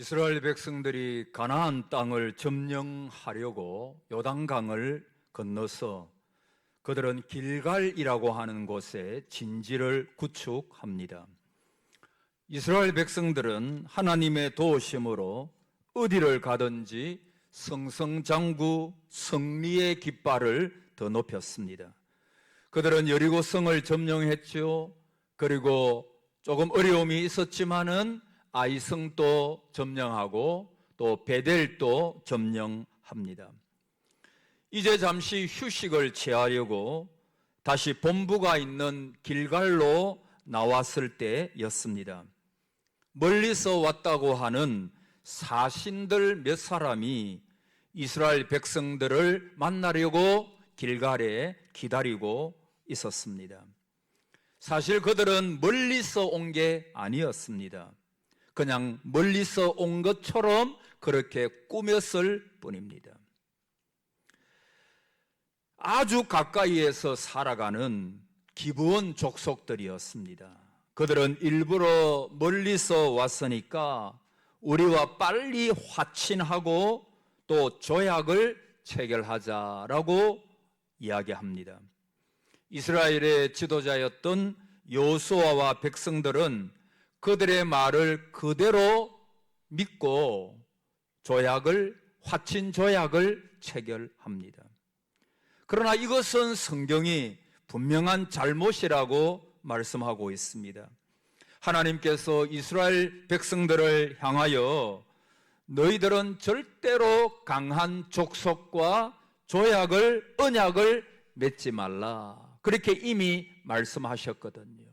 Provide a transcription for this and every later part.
이스라엘 백성들이 가나안 땅을 점령하려고 요단강을 건너서 그들은 길갈이라고 하는 곳에 진지를 구축합니다. 이스라엘 백성들은 하나님의 도우심으로 어디를 가든지 승승장구 승리의 깃발을 더 높였습니다. 그들은 여리고성을 점령했죠. 그리고 조금 어려움이 있었지만은 아이성도 점령하고 또 베델도 점령합니다. 이제 잠시 휴식을 취하려고 다시 본부가 있는 길갈로 나왔을 때였습니다. 멀리서 왔다고 하는 사신들 몇 사람이 이스라엘 백성들을 만나려고 길갈에 기다리고 있었습니다. 사실 그들은 멀리서 온 게 아니었습니다. 그냥 멀리서 온 것처럼 그렇게 꾸몄을 뿐입니다. 아주 가까이에서 살아가는 기브온 족속들이었습니다. 그들은 일부러 멀리서 왔으니까 우리와 빨리 화친하고 또 조약을 체결하자라고 이야기합니다. 이스라엘의 지도자였던 여호수아와 백성들은 그들의 말을 그대로 믿고 화친 조약을 체결합니다. 그러나 이것은 성경이 분명한 잘못이라고 말씀하고 있습니다. 하나님께서 이스라엘 백성들을 향하여 너희들은 절대로 강한 족속과 언약을 맺지 말라, 그렇게 이미 말씀하셨거든요.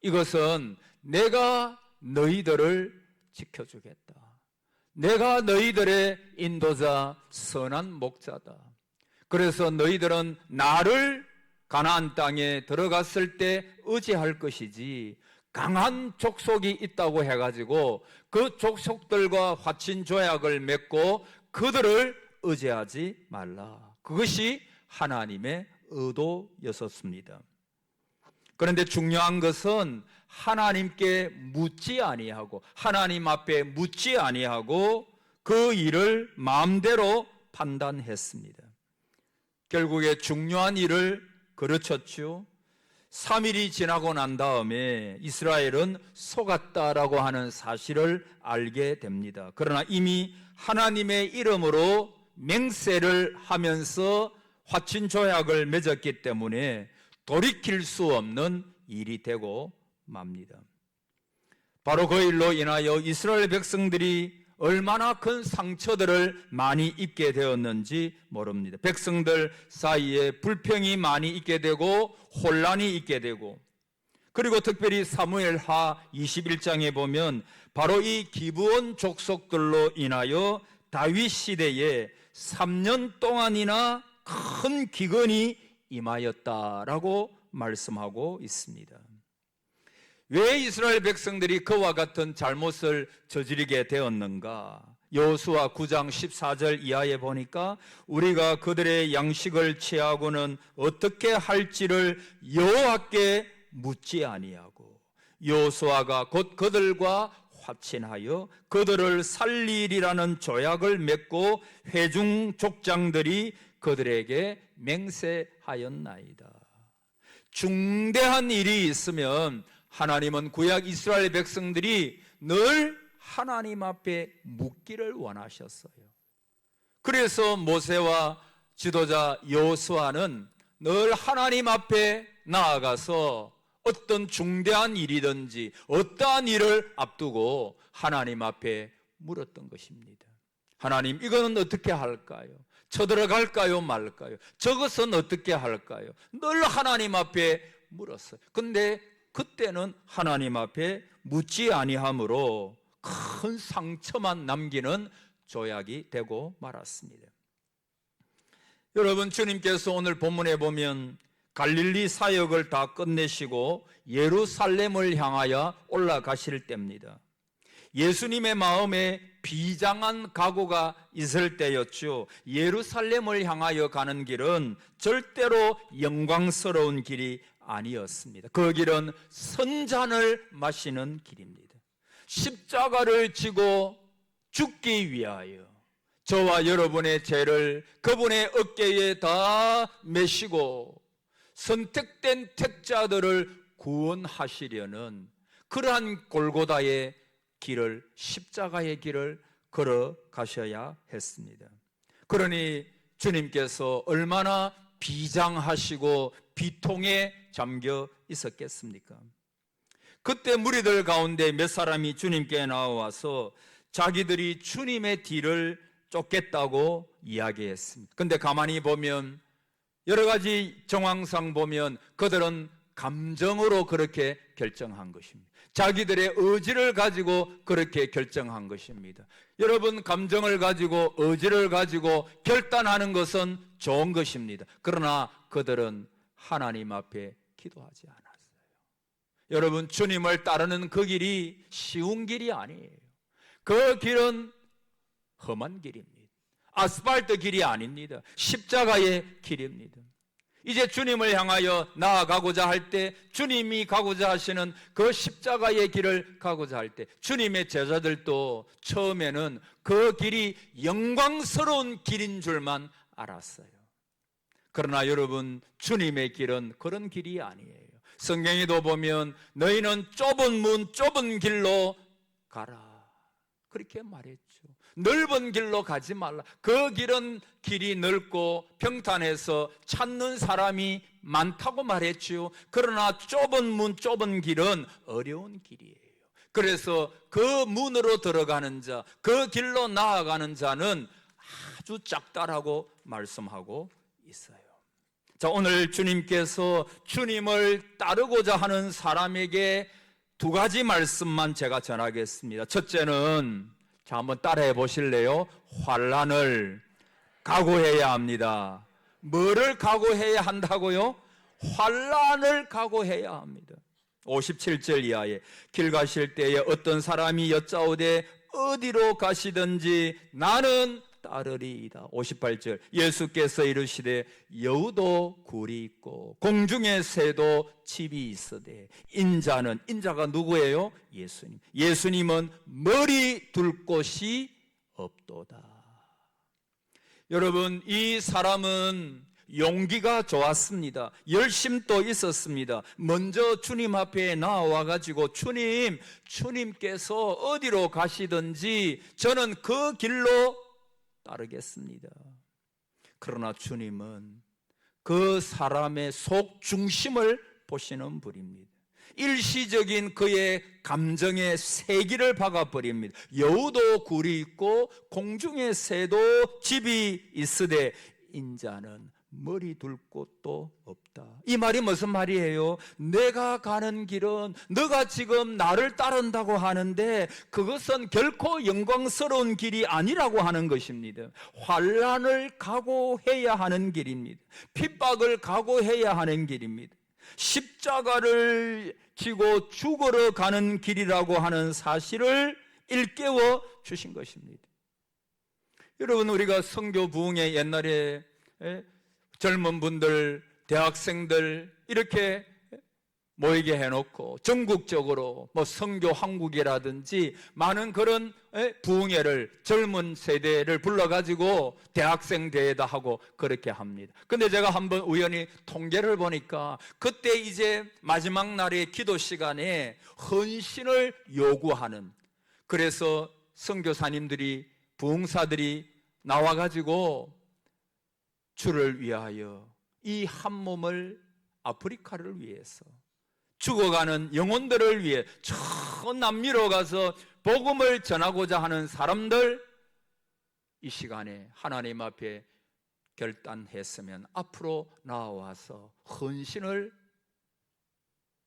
이것은 내가 너희들을 지켜주겠다, 내가 너희들의 인도자 선한 목자다, 그래서 너희들은 나를 가나안 땅에 들어갔을 때 의지할 것이지 강한 족속이 있다고 해가지고 그 족속들과 화친 조약을 맺고 그들을 의지하지 말라. 그것이 하나님의 의도였었습니다. 그런데 중요한 것은 하나님께 묻지 아니하고, 하나님 앞에 묻지 아니하고 그 일을 마음대로 판단했습니다. 결국에 중요한 일을 그르쳤죠. 3일이 지나고 난 다음에 이스라엘은 속았다라고 하는 사실을 알게 됩니다. 그러나 이미 하나님의 이름으로 맹세를 하면서 화친 조약을 맺었기 때문에 돌이킬 수 없는 일이 되고 맙니다. 바로 그 일로 인하여 이스라엘 백성들이 얼마나 큰 상처들을 많이 입게 되었는지 모릅니다. 백성들 사이에 불평이 많이 있게 되고 혼란이 있게 되고, 그리고 특별히 사무엘하 21장에 보면 바로 이 기브온 족속들로 인하여 다윗 시대에 3년 동안이나 큰 기근이 임하였다라고 말씀하고 있습니다. 왜 이스라엘 백성들이 그와 같은 잘못을 저지르게 되었는가? 여호수아 9장 14절 이하에 보니까 우리가 그들의 양식을 취하고는 어떻게 할지를 여호와께 묻지 아니하고 여호수아가 곧 그들과 화친하여 그들을 살리리라는 조약을 맺고 회중 족장들이 그들에게 맹세하였나이다. 중대한 일이 있으면 하나님은 구약 이스라엘 백성들이 늘 하나님 앞에 묻기를 원하셨어요. 그래서 모세와 지도자 여호수아는 늘 하나님 앞에 나아가서 어떤 중대한 일이든지 어떠한 일을 앞두고 하나님 앞에 물었던 것입니다. 하나님, 이거는 어떻게 할까요? 쳐들어갈까요 말까요? 저것은 어떻게 할까요? 늘 하나님 앞에 물었어요. 근데 그때는 하나님 앞에 묻지 아니함으로 큰 상처만 남기는 조약이 되고 말았습니다. 여러분, 주님께서 오늘 본문에 보면 갈릴리 사역을 다 끝내시고 예루살렘을 향하여 올라가실 때입니다. 예수님의 마음에 비장한 각오가 있을 때였죠. 예루살렘을 향하여 가는 길은 절대로 영광스러운 길이 아니었습니다. 그 길은 선잔을 마시는 길입니다. 십자가를 지고 죽기 위하여 저와 여러분의 죄를 그분의 어깨에 다 메시고 선택된 택자들을 구원하시려는 그러한 골고다의 길을, 십자가의 길을 걸어가셔야 했습니다. 그러니 주님께서 얼마나 비장하시고 비통에 잠겨 있었겠습니까? 그때 무리들 가운데 몇 사람이 주님께 나와서 자기들이 주님의 뒤를 쫓겠다고 이야기했습니다. 근데 가만히 보면 여러 가지 정황상 보면 그들은 감정으로 그렇게 결정한 것입니다. 자기들의 의지를 가지고 그렇게 결정한 것입니다. 여러분, 감정을 가지고 의지를 가지고 결단하는 것은 좋은 것입니다. 그러나 그들은 하나님 앞에 기도하지 않았어요. 여러분, 주님을 따르는 그 길이 쉬운 길이 아니에요. 그 길은 험한 길입니다. 아스팔트 길이 아닙니다. 십자가의 길입니다. 이제 주님을 향하여 나아가고자 할 때, 주님이 가고자 하시는 그 십자가의 길을 가고자 할 때, 주님의 제자들도 처음에는 그 길이 영광스러운 길인 줄만 알았어요. 그러나 여러분, 주님의 길은 그런 길이 아니에요. 성경에도 보면 너희는 좁은 문, 좁은 길로 가라, 그렇게 말했죠. 넓은 길로 가지 말라. 그 길은 길이 넓고 평탄해서 찾는 사람이 많다고 말했죠. 그러나 좁은 문, 좁은 길은 어려운 길이에요. 그래서 그 문으로 들어가는 자, 그 길로 나아가는 자는 아주 작다라고 말씀하고 있어요. 자, 오늘 주님께서 주님을 따르고자 하는 사람에게 두 가지 말씀만 제가 전하겠습니다. 첫째는, 자, 한번 따라해 보실래요? 환난을 각오해야 합니다. 뭐를 각오해야 한다고요? 환난을 각오해야 합니다. 57절 이하에 길 가실 때에 어떤 사람이 여짜오되 어디로 가시든지 나는 따르리이다. 58절 예수께서 이르시되 여우도 굴이 있고 공중의 새도 집이 있으되 인자는, 인자가 누구예요? 예수님. 예수님은 머리 둘 곳이 없도다. 여러분, 이 사람은 용기가 좋았습니다. 열심도 있었습니다. 먼저 주님 앞에 나와 가지고 주님께서 어디로 가시든지 저는 그 길로 따르겠습니다. 그러나 주님은 그 사람의 속 중심을 보시는 분입니다. 일시적인 그의 감정의 세기를 박아버립니다. 여우도 굴이 있고 공중의 새도 집이 있으되 인자는 머리 둘 곳도 없다. 이 말이 무슨 말이에요? 내가 가는 길은 너가 지금 나를 따른다고 하는데 그것은 결코 영광스러운 길이 아니라고 하는 것입니다. 환난을 각오해야 하는 길입니다. 핍박을 각오해야 하는 길입니다. 십자가를 지고 죽으러 가는 길이라고 하는 사실을 일깨워 주신 것입니다. 여러분, 우리가 선교 부흥회 옛날에 젊은 분들, 대학생들 이렇게 모이게 해놓고 전국적으로 선교 한국이라든지 많은 그런 부흥회를, 젊은 세대를 불러가지고 대학생 대회도 하고 그렇게 합니다. 근데 제가 한번 우연히 통계를 보니까 그때 이제 마지막 날의 기도 시간에 헌신을 요구하는, 그래서 선교사님들이, 부흥사들이 나와가지고 주를 위하여 이 한 몸을, 아프리카를 위해서 죽어가는 영혼들을 위해 저 남미로 가서 복음을 전하고자 하는 사람들, 이 시간에 하나님 앞에 결단했으면 앞으로 나와서 헌신을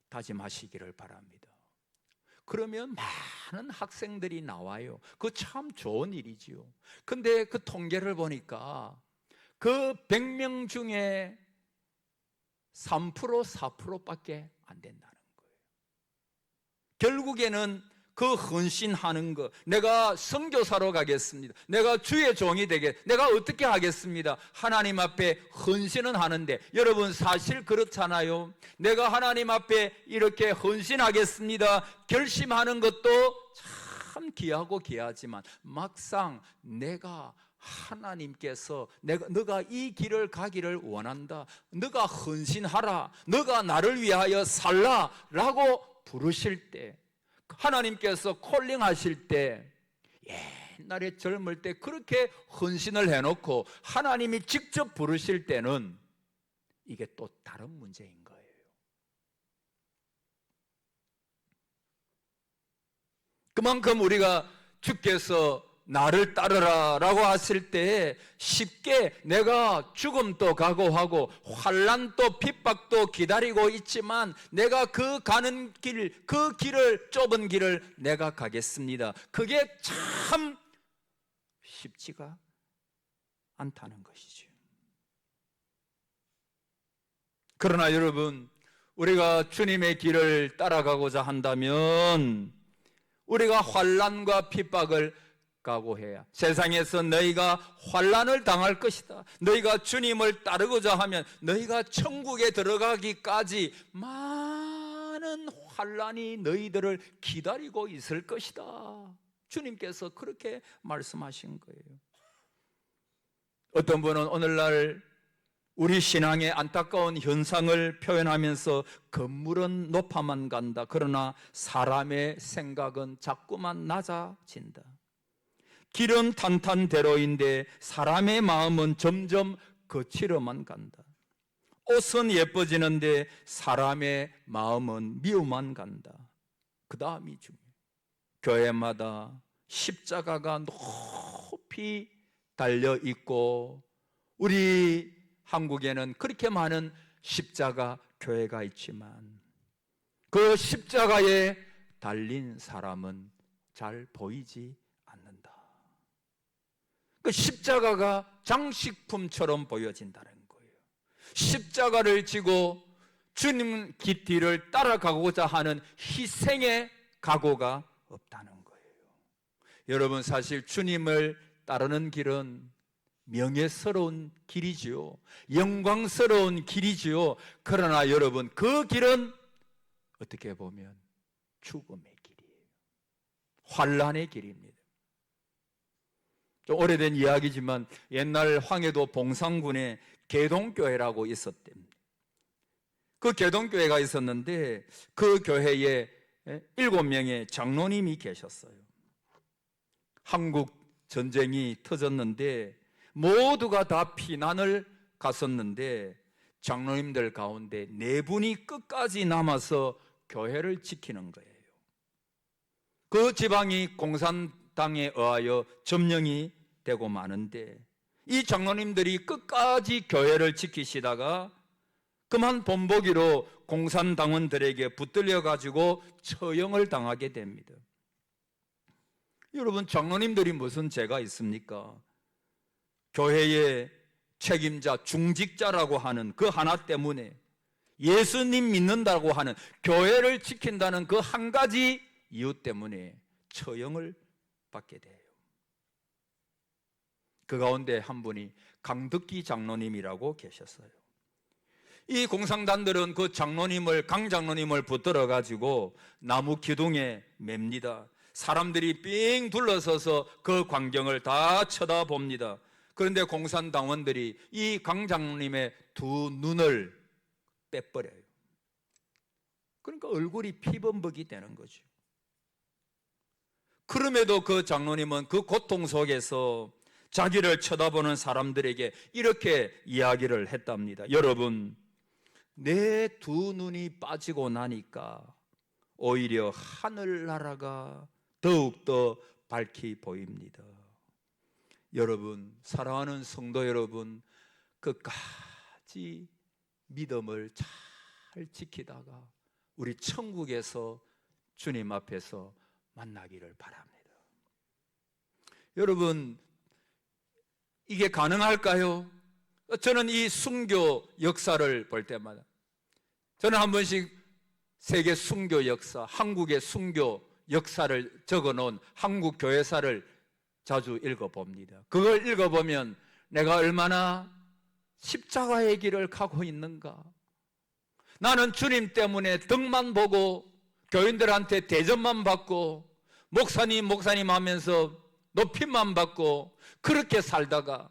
다짐하시기를 바랍니다. 그러면 많은 학생들이 나와요. 그거 참 좋은 일이지요. 근데 그 통계를 보니까 그 100명 중에 3%, 4%밖에 안 된다는 거예요. 결국에는 그 헌신하는 거, 내가 선교사로 가겠습니다, 내가 주의 종이 내가 어떻게 하겠습니다, 하나님 앞에 헌신은 하는데, 여러분 사실 그렇잖아요. 내가 하나님 앞에 이렇게 헌신하겠습니다 결심하는 것도 참 귀하고 귀하지만 막상 내가 하나님께서 너가 이 길을 가기를 원한다, 너가 헌신하라, 너가 나를 위하여 살라 라고 부르실 때, 하나님께서 콜링하실 때, 옛날에 젊을 때 그렇게 헌신을 해놓고 하나님이 직접 부르실 때는 이게 또 다른 문제인 거예요. 그만큼 우리가 주께서 나를 따르라 라고 하실 때 쉽게 내가 죽음도 각오하고 환난도 핍박도 기다리고 있지만 내가 그 가는 길, 그 길을, 좁은 길을 내가 가겠습니다, 그게 참 쉽지가 않다는 것이죠. 그러나 여러분, 우리가 주님의 길을 따라가고자 한다면 우리가 환난과 핍박을 각오해야, 세상에서 너희가 환난을 당할 것이다, 너희가 주님을 따르고자 하면 너희가 천국에 들어가기까지 많은 환난이 너희들을 기다리고 있을 것이다, 주님께서 그렇게 말씀하신 거예요. 어떤 분은 오늘날 우리 신앙의 안타까운 현상을 표현하면서 건물은 높아만 간다, 그러나 사람의 생각은 자꾸만 낮아진다. 길은 탄탄대로인데 사람의 마음은 점점 거칠어만 간다. 옷은 예뻐지는데 사람의 마음은 미워만 간다. 그 다음이 중요해요. 교회마다 십자가가 높이 달려 있고 우리 한국에는 그렇게 많은 십자가 교회가 있지만 그 십자가에 달린 사람은 잘 보이지 않는다. 그 십자가가 장식품처럼 보여진다는 거예요. 십자가를 지고 주님 뒤를 따라가고자 하는 희생의 각오가 없다는 거예요. 여러분, 사실 주님을 따르는 길은 명예스러운 길이지요, 영광스러운 길이지요. 그러나 여러분, 그 길은 어떻게 보면 죽음의 길이에요. 환난의 길입니다. 좀 오래된 이야기지만 옛날 황해도 봉산군에 계동교회라고 있었답니다. 그 계동교회가 있었는데 그 교회에 7명의 장로님이 계셨어요. 한국 전쟁이 터졌는데 모두가 다 피난을 갔었는데 장로님들 가운데 4분이 끝까지 남아서 교회를 지키는 거예요. 그 지방이 공산당에 의하여 점령이 되고 마는데 이 장로님들이 끝까지 교회를 지키시다가 그만 본보기로 공산당원들에게 붙들려 가지고 처형을 당하게 됩니다. 여러분, 장로님들이 무슨 죄가 있습니까? 교회의 책임자, 중직자라고 하는 그 하나 때문에, 예수님 믿는다고 하는, 교회를 지킨다는 그 한 가지 이유 때문에 처형을 받게 돼요. 그 가운데 한 분이 강덕기 장로님이라고 계셨어요. 이 공산당들은 그 장로님을, 강 장로님을 붙들어 가지고 나무 기둥에 맵니다. 사람들이 삥 둘러서서 그 광경을 다 쳐다봅니다. 그런데 공산당원들이 이 강 장로님의 2 눈을 빼버려요. 그러니까 얼굴이 피범벅이 되는 거죠. 그럼에도 그 장로님은 그 고통 속에서 자기를 쳐다보는 사람들에게 이렇게 이야기를 했답니다. 여러분, 내 2 눈이 빠지고 나니까 오히려 하늘나라가 더욱더 밝히 보입니다. 여러분, 사랑하는 성도 여러분, 끝까지 믿음을 잘 지키다가 우리 천국에서 주님 앞에서 만나기를 바랍니다. 여러분, 이게 가능할까요? 저는 이 순교 역사를 볼 때마다, 저는 한 번씩 세계 순교 역사, 한국의 순교 역사를 적어놓은 한국 교회사를 자주 읽어봅니다. 그걸 읽어보면 내가 얼마나 십자가의 길을 가고 있는가. 나는 주님 때문에 덕만 보고 교인들한테 대접만 받고 목사님 하면서 높임만 받고 그렇게 살다가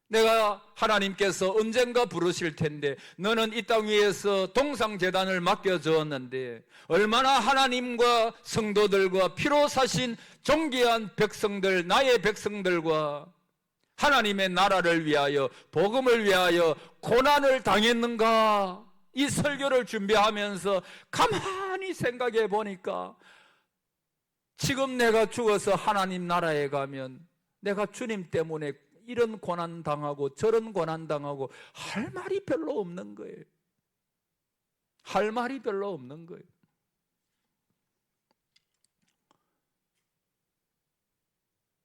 내가 하나님께서 언젠가 부르실 텐데 너는 이 땅 위에서 동상제단을 맡겨주었는데 얼마나 하나님과 성도들과 피로 사신 존귀한 백성들, 나의 백성들과 하나님의 나라를 위하여, 복음을 위하여 고난을 당했는가? 이 설교를 준비하면서 가만히 생각해 보니까 지금 내가 죽어서 하나님 나라에 가면 내가 주님 때문에 이런 고난 당하고 저런 고난 당하고 할 말이 별로 없는 거예요. 할 말이 별로 없는 거예요.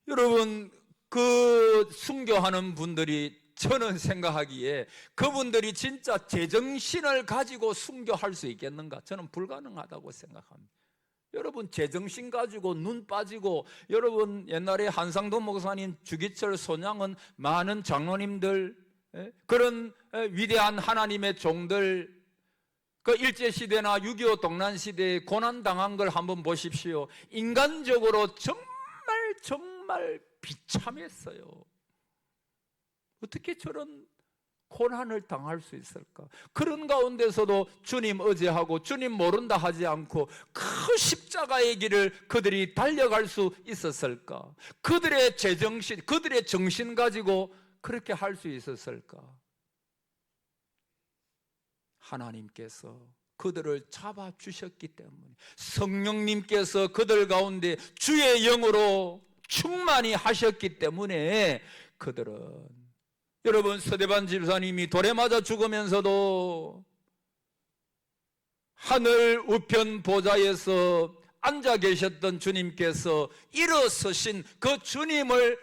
여러분, 그 순교하는 분들이 저는 생각하기에 그분들이 진짜 제정신을 가지고 순교할 수 있겠는가? 저는 불가능하다고 생각합니다. 여러분, 제정신 가지고 눈 빠지고, 여러분 옛날에 한상도 목사님, 주기철, 손양은, 많은 장로님들, 그런 위대한 하나님의 종들, 그 일제시대나 6.25 동란시대에 고난당한 걸 한번 보십시오. 인간적으로 정말 비참했어요. 어떻게 저런 고난을 당할 수 있을까? 그런 가운데서도 주님 의지하고 주님 모른다 하지 않고 그 십자가의 길을 그들이 달려갈 수 있었을까? 그들의 제정신, 그들의 정신 가지고 그렇게 할 수 있었을까? 하나님께서 그들을 잡아주셨기 때문에, 성령님께서 그들 가운데 주의 영으로 충만히 하셨기 때문에 그들은, 여러분, 서대반 집사님이 돌에 맞아 죽으면서도 하늘 우편 보좌에서 앉아 계셨던 주님께서 일어서신 그 주님의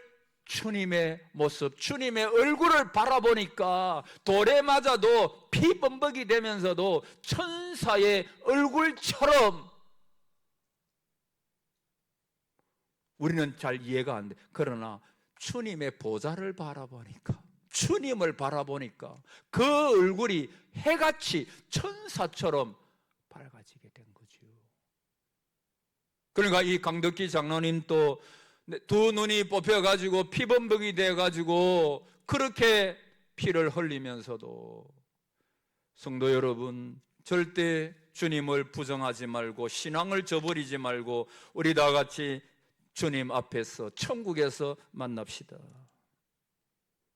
모습, 주님의 얼굴을 바라보니까 돌에 맞아도 피범벅이 되면서도 천사의 얼굴처럼, 우리는 잘 이해가 안 돼. 그러나 주님의 보좌를 바라보니까, 주님을 바라보니까 그 얼굴이 해같이 천사처럼 밝아지게 된 거죠. 그러니까 이 강덕기 장로님 또 두 눈이 뽑혀가지고 피범벅이 돼가지고 그렇게 피를 흘리면서도, 성도 여러분, 절대 주님을 부정하지 말고 신앙을 저버리지 말고 우리 다 같이 주님 앞에서 천국에서 만납시다.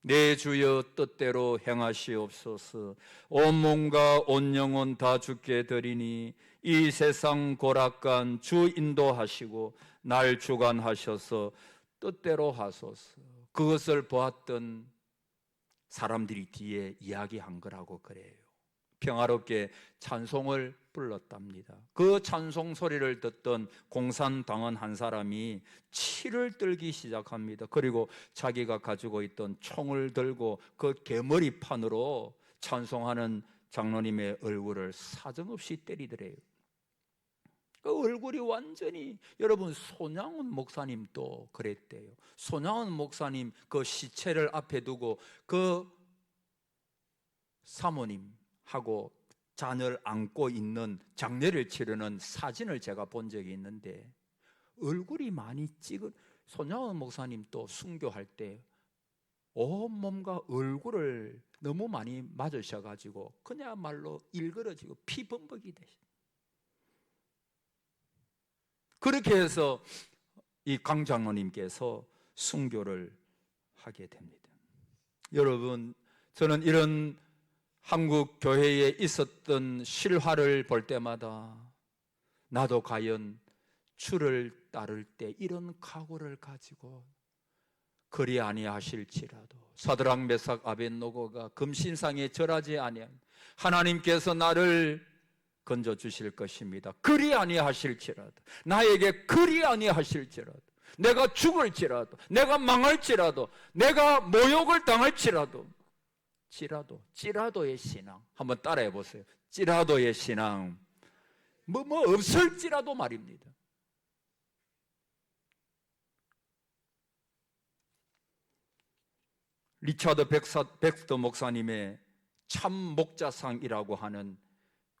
내 주여 뜻대로 행하시옵소서. 온 몸과 온 영혼 다 주께 드리니 이 세상 고락간 주 인도하시고 날 주관하셔서 뜻대로 하소서. 그것을 보았던 사람들이 뒤에 이야기한 거라고 그래요. 평화롭게 찬송을 불렀답니다. 그 찬송 소리를 듣던 공산당원 한 사람이 치를 떨기 시작합니다. 그리고 자기가 가지고 있던 총을 들고 그 개머리판으로 찬송하는 장로님의 얼굴을 사정없이 때리더래요. 그 얼굴이 완전히, 여러분, 손양훈 목사님도 그랬대요. 손양훈 목사님 그 시체를 앞에 두고 그 사모님하고 자녀를 안고 있는 장례를 치르는 사진을 제가 본 적이 있는데, 얼굴이 많이 찌근, 손양훈 목사님도 순교할 때 온몸과 얼굴을 너무 많이 맞으셔가지고 그냐말로 일그러지고 피범벅이 되셨어요. 그렇게 해서 이 강 장로님께서 순교를 하게 됩니다. 여러분, 저는 이런 한국 교회에 있었던 실화를 볼 때마다 나도 과연 주를 따를 때 이런 각오를 가지고 그리 아니하실지라도, 사드락 메삭 아벳노고가 금신상에 절하지 아니한 하나님께서 나를 건져 주실 것입니다. 그리 아니하실지라도, 나에게 그리 아니하실지라도, 내가 죽을지라도, 내가 망할지라도, 내가 모욕을 당할지라도, 찌라도의 신앙 한번 따라해 보세요. 찌라도의 신앙, 뭐 없을지라도 말입니다. 리차드 백스터 목사님의 참 목자상이라고 하는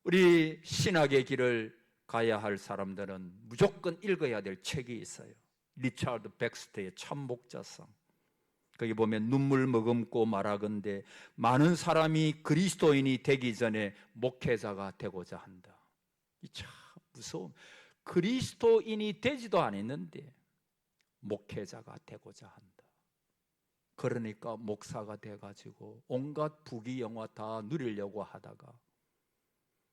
우리 신학의 길을 가야 할 사람들은 무조건 읽어야 될 책이 있어요. 리차드 백스터의 참목자성. 거기 보면 눈물 머금고 말하건대 많은 사람이 그리스도인이 되기 전에 목회자가 되고자 한다. 이 참 무서운, 그리스도인이 되지도 않았는데 목회자가 되고자 한다. 그러니까 목사가 돼가지고 온갖 부귀영화 다 누리려고 하다가,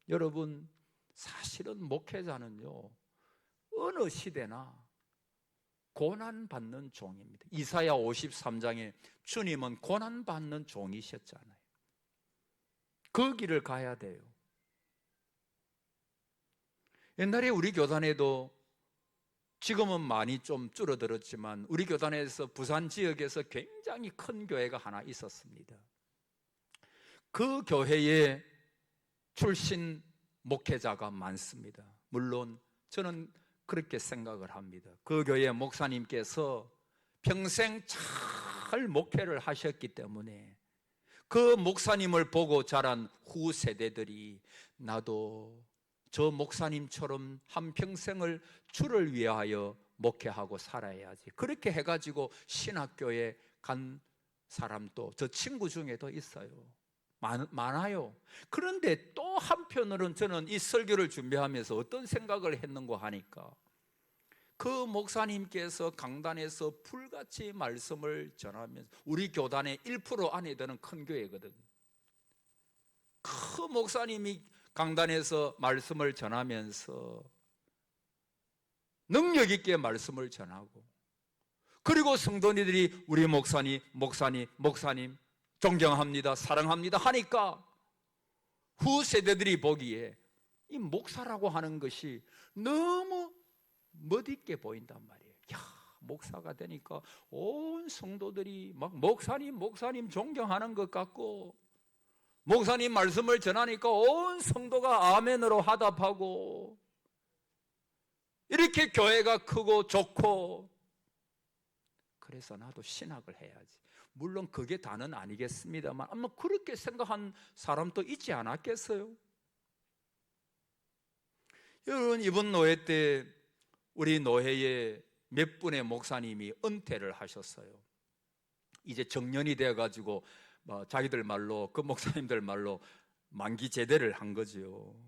여러분 사실은 목회자는요 어느 시대나 고난받는 종입니다. 이사야 53장에 주님은 고난받는 종이셨잖아요. 그 길을 가야 돼요. 옛날에 우리 교단에도, 지금은 많이 좀 줄어들었지만 우리 교단에서 부산 지역에서 굉장히 큰 교회가 하나 있었습니다. 그 교회에 출신 목회자가 많습니다. 물론 저는 그렇게 생각을 합니다. 그 교회 목사님께서 평생 잘 목회를 하셨기 때문에 그 목사님을 보고 자란 후 세대들이 나도 저 목사님처럼 한평생을 주를 위하여 목회하고 살아야지, 그렇게 해가지고 신학교에 간 사람도 저 친구 중에도 있어요. 많아요. 그런데 또 한편으로는 저는 이 설교를 준비하면서 어떤 생각을 했는고 하니까, 그 목사님께서 강단에서 불같이 말씀을 전하면서, 우리 교단의 1% 안에 드는 큰 교회거든. 그 목사님이 강단에서 말씀을 전하면서 능력 있게 말씀을 전하고, 그리고 성도님들이 우리 목사님 존경합니다, 사랑합니다 하니까 후 세대들이 보기에 이 목사라고 하는 것이 너무 멋있게 보인단 말이에요. 야, 목사가 되니까 온 성도들이 막 목사님 존경하는 것 같고, 목사님 말씀을 전하니까 온 성도가 아멘으로 화답하고, 이렇게 교회가 크고 좋고, 그래서 나도 신학을 해야지. 물론 그게 다는 아니겠습니다만 아마 그렇게 생각한 사람도 있지 않았겠어요? 여러분, 이번 노회 때 우리 노회에 몇 분의 목사님이 은퇴를 하셨어요. 이제 정년이 되어가지고 자기들 말로, 그 목사님들 말로 만기 제대를 한 거죠.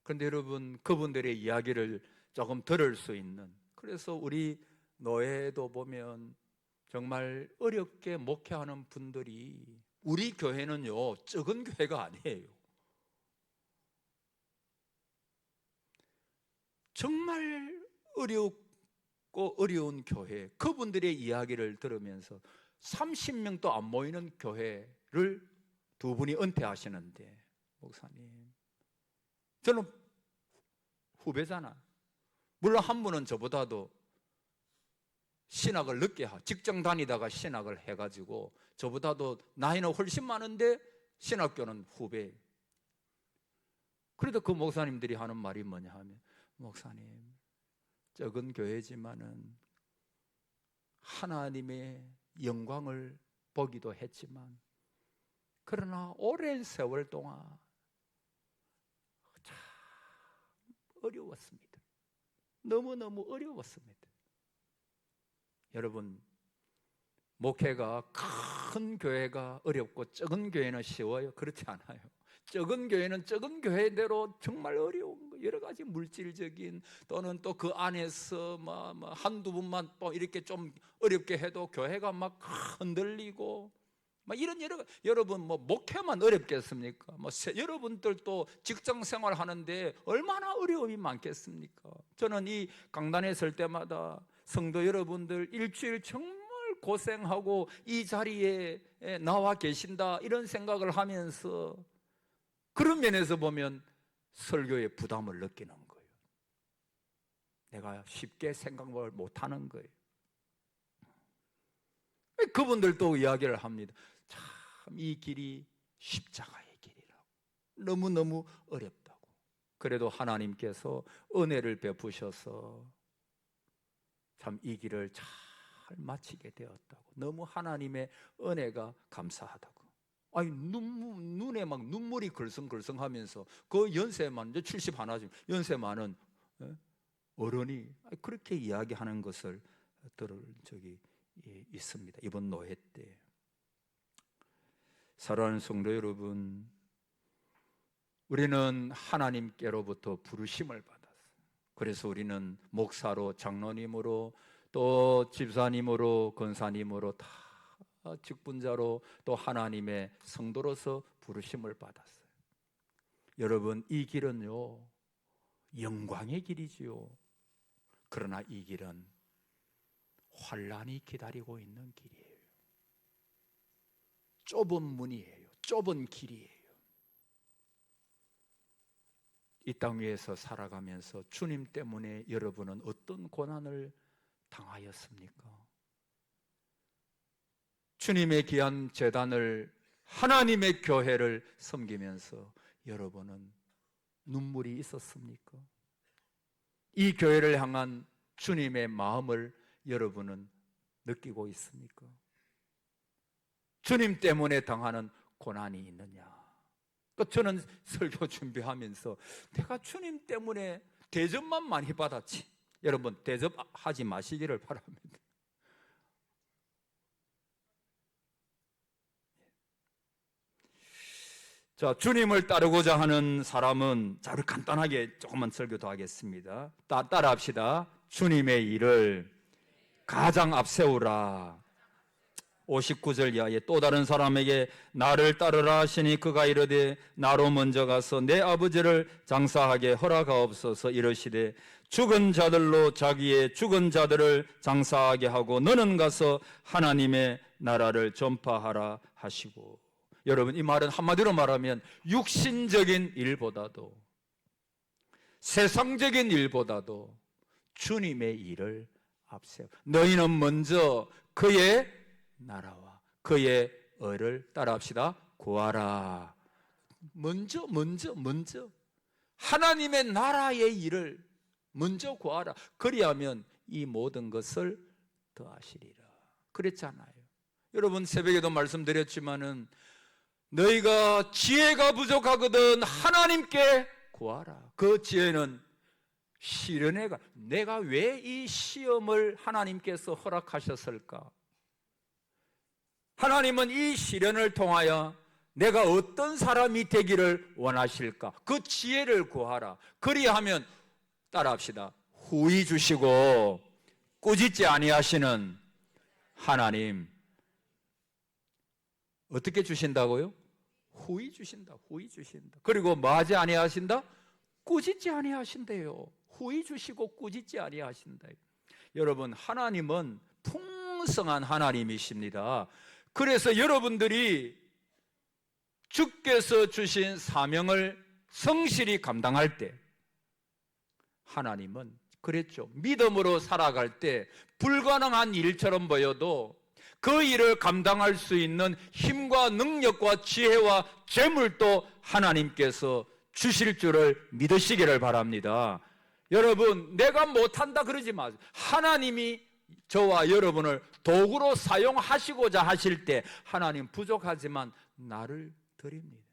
그런데 여러분, 그분들의 이야기를 조금 들을 수 있는, 그래서 우리 노회도 보면 정말 어렵게 목회하는 분들이, 우리 교회는요 적은 교회가 아니에요. 정말 어렵고 어려운 교회, 그분들의 이야기를 들으면서 30명도 안 모이는 교회를 두 분이 은퇴하시는데, 목사님, 저는 후배잖아. 물론 한 분은 저보다도 신학을 늦게 직장 다니다가 신학을 해가지고 저보다도 나이는 훨씬 많은데 신학교는 후배. 그래도 그 목사님들이 하는 말이 뭐냐 하면, 목사님, 적은 교회지만은 하나님의 영광을 보기도 했지만, 그러나 오랜 세월 동안 참 어려웠습니다. 너무너무 어려웠습니다. 여러분, 목회가 큰 교회가 어렵고 적은 교회는 쉬워요? 그렇지 않아요. 적은 교회는 적은 교회대로 정말 어려운 거, 여러 가지 물질적인, 또는 또 그 안에서 한두 분만 또 이렇게 좀 어렵게 해도 교회가 막 흔들리고, 이런 여러분 목회만 어렵겠습니까? 여러분들 또 직장 생활 하는데 얼마나 어려움이 많겠습니까? 저는 이 강단에 설 때마다 성도 여러분들 일주일 정말 고생하고 이 자리에 나와 계신다, 이런 생각을 하면서, 그런 면에서 보면 설교에 부담을 느끼는 거예요. 내가 쉽게 생각을 못하는 거예요. 그분들도 이야기를 합니다. 참 이 길이 십자가의 길이라고, 너무너무 어렵다고. 그래도 하나님께서 은혜를 베푸셔서 참 이 길을 잘 마치게 되었다고, 너무 하나님의 은혜가 감사하다고. 아니 눈에 막 눈물이 글썽글썽하면서 그 연세 많은, 이제 70 하나죠, 연세 많은 어른이 그렇게 이야기하는 것을 들을 적이 있습니다. 이번 노회 때. 사랑하는 성도 여러분, 우리는 하나님께로부터 부르심을 받았어요. 그래서 우리는 목사로, 장로님으로, 또 집사님으로, 권사님으로 다 직분자로, 또 하나님의 성도로서 부르심을 받았어요. 여러분, 이 길은요 영광의 길이지요. 그러나 이 길은 환난이 기다리고 있는 길이에요. 좁은 문이에요. 좁은 길이에요. 이 땅 위에서 살아가면서 주님 때문에 여러분은 어떤 고난을 당하였습니까? 주님의 귀한 제단을, 하나님의 교회를 섬기면서 여러분은 눈물이 있었습니까? 이 교회를 향한 주님의 마음을 여러분은 느끼고 있습니까? 주님 때문에 당하는 고난이 있느냐? 저는 설교 준비하면서 내가 주님 때문에 대접만 많이 받았지, 여러분 대접하지 마시기를 바랍니다. 자, 주님을 따르고자 하는 사람은, 자, 우리 간단하게 조금만 설교 더 하겠습니다. 따라합시다. 주님의 일을 가장 앞세우라. 59절 이하에 또 다른 사람에게 나를 따르라 하시니 그가 이르되 나로 먼저 가서 내 아버지를 장사하게 허락하옵소서. 이르시되 죽은 자들로 자기의 죽은 자들을 장사하게 하고 너는 가서 하나님의 나라를 전파하라 하시고. 여러분, 이 말은 한마디로 말하면 육신적인 일보다도, 세상적인 일보다도 주님의 일을 앞세워. 너희는 먼저 그의 나라와 그의 의를 따라합시다. 구하라. 먼저 하나님의 나라의 일을 먼저 구하라. 그리하면 이 모든 것을 더하시리라. 그랬잖아요. 여러분, 새벽에도 말씀드렸지만은 너희가 지혜가 부족하거든 하나님께 구하라. 그 지혜는 시련해가, 내가 왜 이 시험을 하나님께서 허락하셨을까? 하나님은 이 시련을 통하여 내가 어떤 사람이 되기를 원하실까? 그 지혜를 구하라. 그리하면 따라합시다. 후히 주시고 꾸짖지 아니하시는 하나님. 어떻게 주신다고요? 후히 주신다. 후히 주신다. 그리고 뭐 하지 아니하신다? 꾸짖지 아니하신대요. 후히 주시고 꾸짖지 아니하신다. 여러분, 하나님은 풍성한 하나님이십니다. 그래서 여러분들이 주께서 주신 사명을 성실히 감당할 때, 하나님은 그랬죠. 믿음으로 살아갈 때 불가능한 일처럼 보여도 그 일을 감당할 수 있는 힘과 능력과 지혜와 재물도 하나님께서 주실 줄을 믿으시기를 바랍니다. 여러분, 내가 못한다 그러지 마세요. 하나님이 저와 여러분을 도구로 사용하시고자 하실 때 하나님, 부족하지만 나를 드립니다.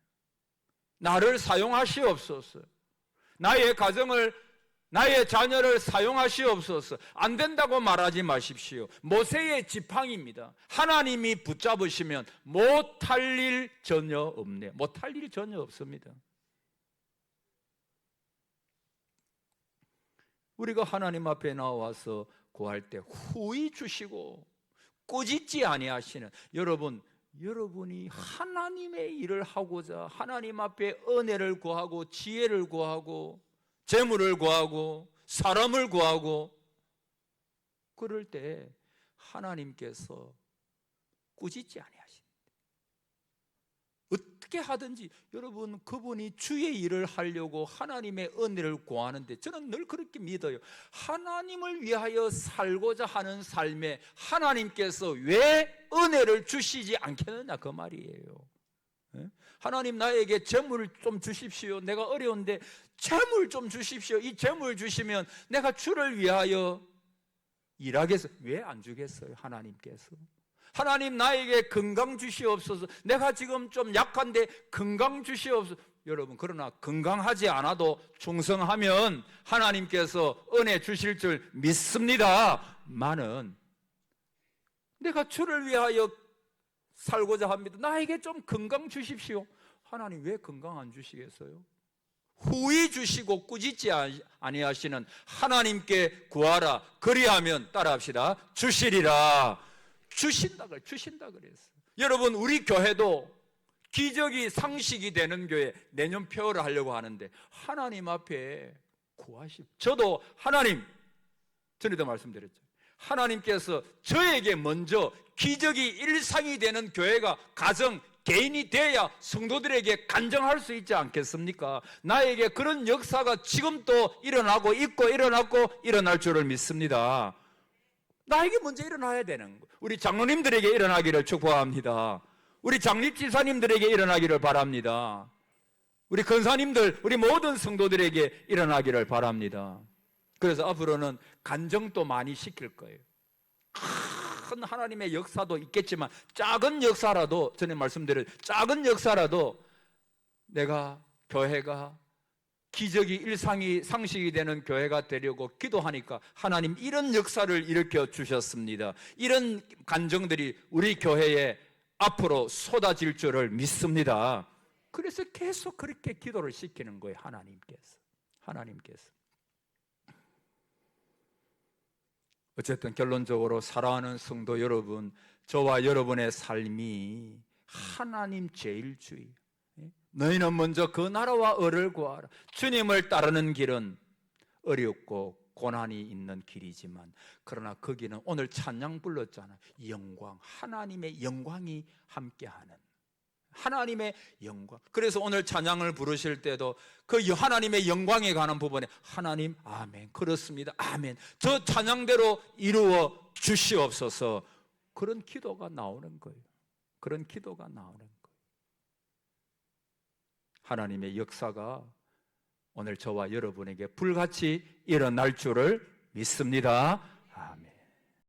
나를 사용하시옵소서. 나의 가정을, 나의 자녀를 사용하시옵소서. 안 된다고 말하지 마십시오. 모세의 지팡이입니다. 하나님이 붙잡으시면 못할 일 전혀 없네요. 못할 일 전혀 없습니다. 우리가 하나님 앞에 나와서 구할 때 후히 주시고 꾸짖지 아니하시는, 여러분이 하나님의 일을 하고자 하나님 앞에 은혜를 구하고 지혜를 구하고 재물을 구하고 사람을 구하고 그럴 때 하나님께서 꾸짖지 아니하십니다. 어떻게 하든지 여러분, 그분이 주의 일을 하려고 하나님의 은혜를 구하는데, 저는 늘 그렇게 믿어요. 하나님을 위하여 살고자 하는 삶에 하나님께서 왜 은혜를 주시지 않겠느냐, 그 말이에요. 하나님, 나에게 재물을 좀 주십시오. 내가 어려운데 재물 좀 주십시오. 이 재물 주시면 내가 주를 위하여 일하겠어요. 왜 안 주겠어요? 하나님께서 하나님 나에게 건강 주시옵소서. 내가 지금 좀 약한데 건강 주시옵소서. 여러분, 그러나 건강하지 않아도 충성하면 하나님께서 은혜 주실 줄 믿습니다만은 내가 주를 위하여 살고자 합니다. 나에게 좀 건강 주십시오. 하나님 왜 건강 안 주시겠어요? 후히 주시고 꾸짖지 아니하시는 하나님께 구하라. 그리하면 따라합시다. 주시리라. 주신다 그랬어요. 여러분, 우리 교회도 기적이 상식이 되는 교회 내년 폐허를 하려고 하는데 하나님 앞에 구하십시오. 저도 하나님, 전에도 말씀드렸죠. 하나님께서 저에게 먼저 기적이 일상이 되는 교회가 가정, 개인이 돼야 성도들에게 간증할 수 있지 않겠습니까? 나에게 그런 역사가 지금 또 일어나고 있고 일어날 줄을 믿습니다. 나에게 먼저 일어나야 되는 거예요. 우리 장로님들에게 일어나기를 축복합니다. 우리 장립지사님들에게 일어나기를 바랍니다. 우리 권사님들, 우리 모든 성도들에게 일어나기를 바랍니다. 그래서 앞으로는 간증도 많이 시킬 거예요. 큰 하나님의 역사도 있겠지만 작은 역사라도, 전에 말씀드린 작은 역사라도 내가 교회가 기적이 일상이 상식이 되는 교회가 되려고 기도하니까 하나님 이런 역사를 일으켜 주셨습니다. 이런 간증들이 우리 교회에 앞으로 쏟아질 줄을 믿습니다. 그래서 계속 그렇게 기도를 시키는 거예요. 하나님께서. 어쨌든 결론적으로 사랑하는 성도 여러분, 저와 여러분의 삶이 하나님 제일주의, 너희는 먼저 그 나라와 의를 구하라. 주님을 따르는 길은 어렵고 고난이 있는 길이지만, 그러나 거기는 오늘 찬양 불렀잖아요. 영광, 하나님의 영광이 함께하는, 하나님의 영광. 그래서 오늘 찬양을 부르실 때도 그 하나님의 영광에 관한 부분에 하나님 아멘, 그렇습니다, 아멘, 저 찬양대로 이루어 주시옵소서. 그런 기도가 나오는 거예요. 그런 기도가 나오는 거예요. 하나님의 역사가 오늘 저와 여러분에게 불같이 일어날 줄을 믿습니다.